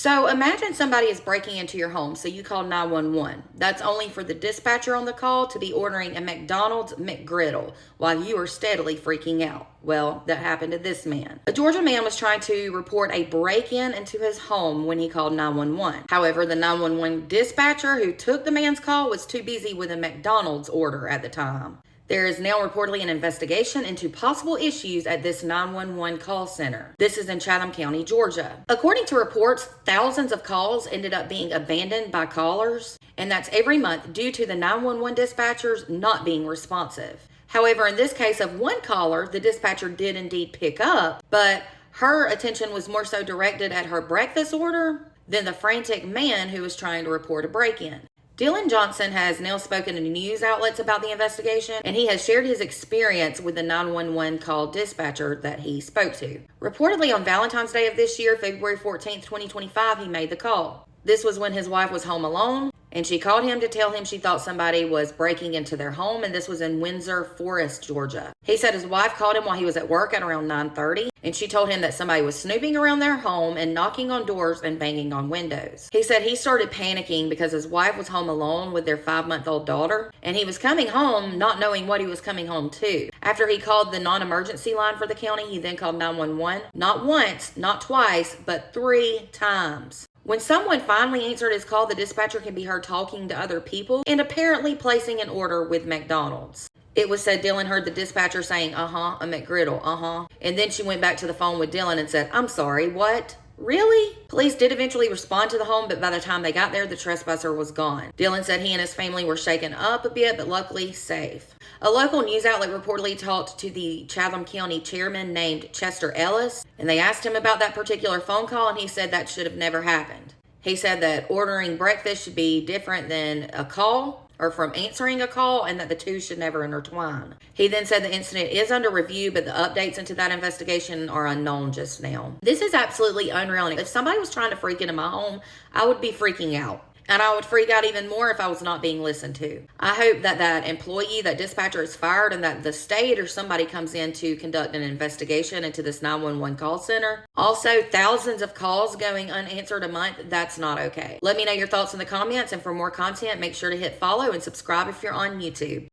So imagine somebody is breaking into your home, so you call 911. That's only for the dispatcher on the call to be ordering a McDonald's McGriddle while you are steadily freaking out. Well, that happened to this man. A Georgia man was trying to report a break-in into his home when he called 911. However, the 911 dispatcher who took the man's call was too busy with a McDonald's order at the time. There is now reportedly an investigation into possible issues at this 911 call center. This is in Chatham County, Georgia. According to reports, thousands of calls ended up being abandoned by callers, and that's every month due to the 911 dispatchers not being responsive. However, in this case of one caller, the dispatcher did indeed pick up, but her attention was more so directed at her breakfast order than the frantic man who was trying to report a break-in. Dylan Johnson has now spoken to news outlets about the investigation, and he has shared his experience with the 911 call dispatcher that he spoke to. Reportedly on Valentine's Day of this year, February 14th, 2025, he made the call. This was when his wife was home alone, and she called him to tell him she thought somebody was breaking into their home, and this was in Windsor Forest, Georgia. He said his wife called him while he was at work at around 9:30, and she told him that somebody was snooping around their home and knocking on doors and banging on windows. He said he started panicking because his wife was home alone with their 5-month-old daughter, and he was coming home not knowing what he was coming home to. After he called the non-emergency line for the county, he then called 911, not once, not twice, but 3 times. When someone finally answered his call, the dispatcher can be heard talking to other people and apparently placing an order with McDonald's. It was said Dylan heard the dispatcher saying, a McGriddle, And then she went back to the phone with Dylan and said, I'm sorry, what? Really? Police did eventually respond to the home, but by the time they got there, the trespasser was gone. Dylan said he and his family were shaken up a bit, but luckily safe. A local news outlet reportedly talked to the Chatham County chairman named Chester Ellis, and they asked him about that particular phone call, and he said that should have never happened. He said that ordering breakfast should be different than a call, or from answering a call, and that the two should never intertwine. He then said the incident is under review, but the updates into that investigation are unknown just now. This is absolutely unreal. And if somebody was trying to freak into my home, I would be freaking out. And I would freak out even more if I was not being listened to. I hope that that employee, that dispatcher is fired, and that the state or somebody comes in to conduct an investigation into this 911 call center. Also, thousands of calls going unanswered a month, that's not okay. Let me know your thoughts in the comments, and for more content, make sure to hit follow and subscribe if you're on YouTube.